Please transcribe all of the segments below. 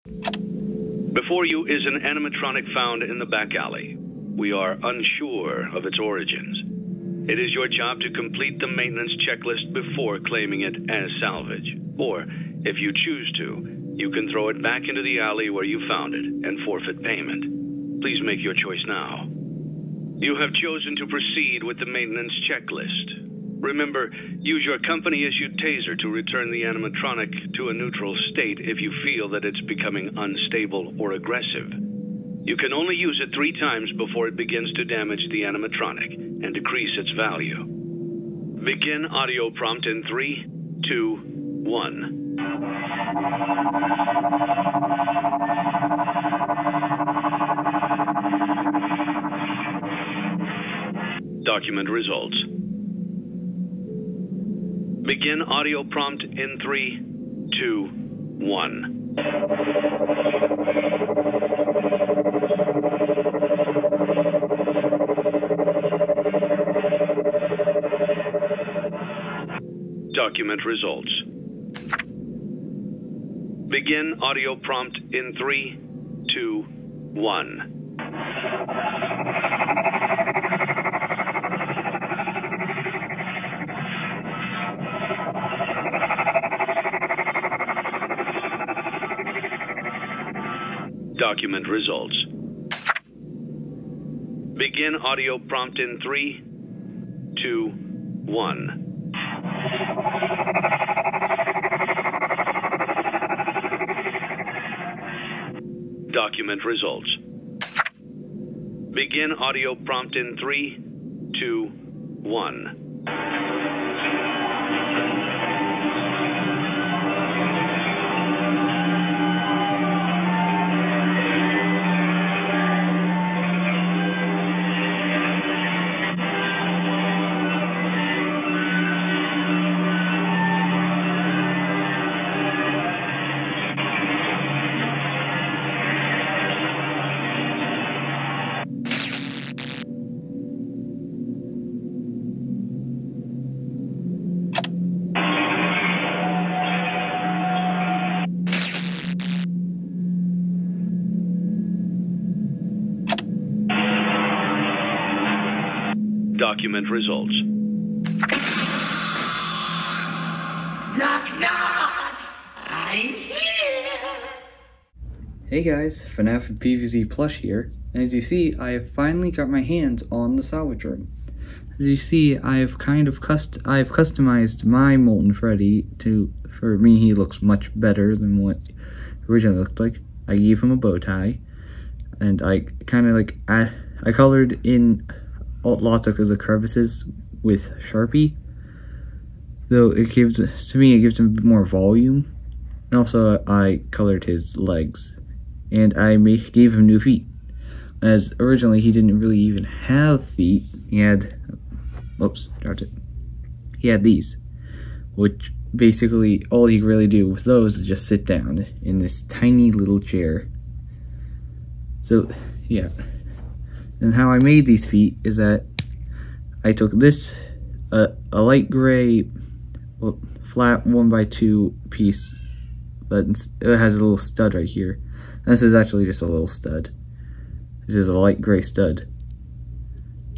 Before you is an animatronic found in the back alley. We are unsure of its origins. It is your job to complete the maintenance checklist before claiming it as salvage. Or, if you choose to, you can throw it back into the alley where you found it and forfeit payment. Please make your choice now. You have chosen to proceed with the maintenance checklist. Remember, use your company-issued taser to return the animatronic to a neutral state if you feel that it's becoming unstable or aggressive. You can only use it 3 times before it begins to damage the animatronic and decrease its value. Begin audio prompt in 3, 2, 1. Document results. Begin audio prompt in 3, 2, 1. Document results. Begin audio prompt in 3, 2, 1. Document results. Begin audio prompt in 3, 2, 1. Document results. Begin audio prompt in 3, 2, 1. Document results. Knock, knock! I'm here! Hey guys, FNAF PVZ Plush here, and as you see, I have finally got my hands on the salvage room. As you see, I've customized my Molten Freddy for me he looks much better than what he originally looked like. I gave him a bow tie, and I colored in lots of the crevices with Sharpie, though it gives him a bit more volume. And also I colored his legs, and I gave him new feet, as originally he didn't really even have feet. He had, he had these, which basically all he could really do with those is just sit down in this tiny little chair. So yeah. And how I made these feet is that I took this, a light gray, flat 1x2 piece, but it has a little stud right here. And this is actually just a little stud. This is a light gray stud.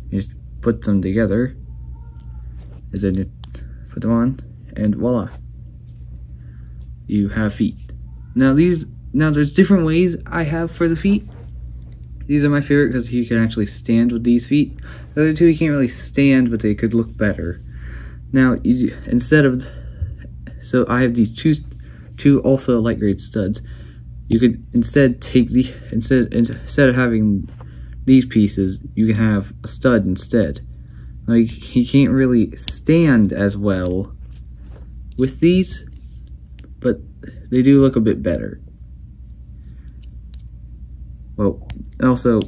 You just put them together, and then you put them on, and voila, you have feet. Now there's different ways I have for the feet. These are my favorite because he can actually stand with these feet. The other two he can't really stand, but they could look better. Now, so I have these two also light gray studs. You could instead take instead of having these pieces, you can have a stud instead. Like, he can't really stand as well with these, but they do look a bit better. Well, also,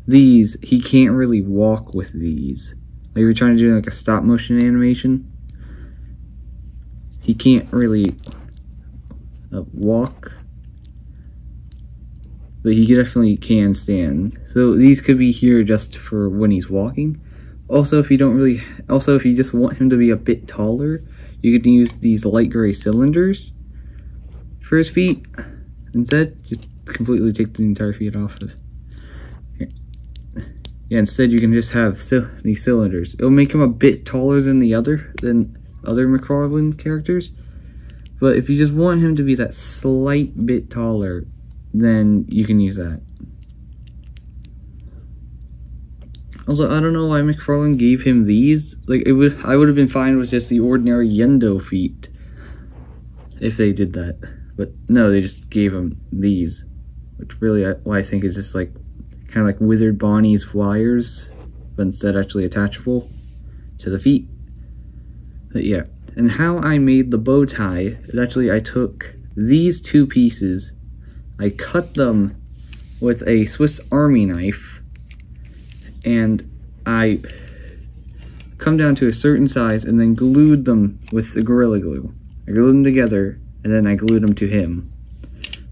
these, he can't really walk with these. Like, if you're trying to do like a stop motion animation, he can't really walk, but he definitely can stand. So these could be here just for when he's walking. Also, if you just want him to be a bit taller, you could use these light gray cylinders for his feet. Instead, just completely take the entire feet off of here. Yeah, instead you can just have these cylinders. It'll make him a bit taller than other McFarlane characters. But if you just want him to be that slight bit taller, then you can use that. Also, I don't know why McFarlane gave him these. Like, I would have been fine with just the ordinary Yendo feet if they did that. But no, they just gave him these, which really I think is just like kind of like Withered Bonnie's flyers, but instead actually attachable to the feet. But yeah, and how I made the bow tie is actually I took these two pieces, I cut them with a Swiss Army knife, and I come down to a certain size and then glued them with the Gorilla Glue. I glued them together, and then I glued them to him.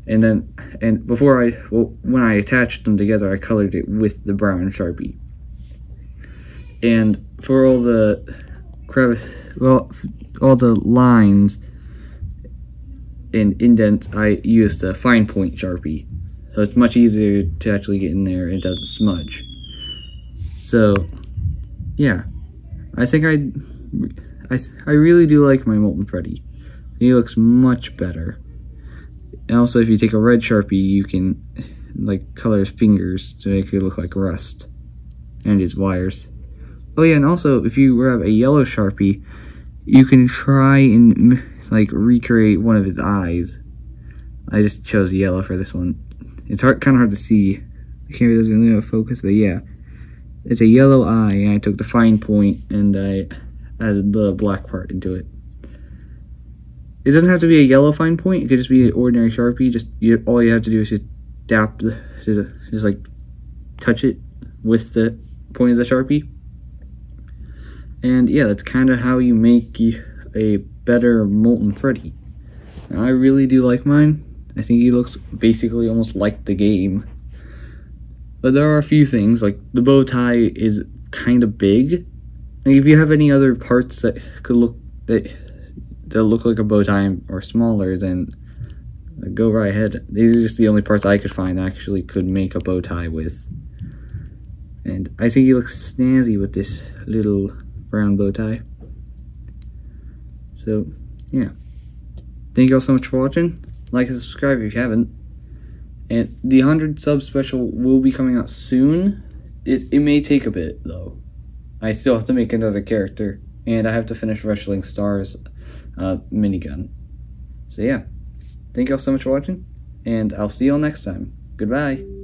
And then, when I attached them together, I colored it with the brown Sharpie. And for all the all the lines and indents, I used a fine point Sharpie. So it's much easier to actually get in there and it doesn't smudge. So, yeah. I think I really do like my Molten Freddy. He looks much better. And also, if you take a red Sharpie, you can like color his fingers to make it look like rust, and his wires. Oh yeah, and also if you grab a yellow Sharpie, you can try and like recreate one of his eyes. I just chose yellow for this one. It's kind of hard to see. The camera doesn't really have focus, but yeah, it's a yellow eye, and I took the fine point and I added the black part into it. It doesn't have to be a yellow fine point. It could just be an ordinary Sharpie. All you have to do is just just like touch it with the point of the Sharpie. And yeah, that's kind of how you make a better Molten Freddy. Now, I really do like mine. I think he looks basically almost like the game. But there are a few things, like the bow tie is kind of big. Like if you have any other parts that could look like a bow tie or smaller, then go right ahead. These are just the only parts I could find that actually could make a bow tie with. And I think he looks snazzy with this little brown bow tie. So, yeah. Thank you all so much for watching. Like and subscribe if you haven't. And the 100 sub special will be coming out soon. It may take a bit, though. I still have to make another character. And I have to finish Wrestling Stars minigun. So yeah, thank you all so much for watching, and I'll see you all next time. Goodbye.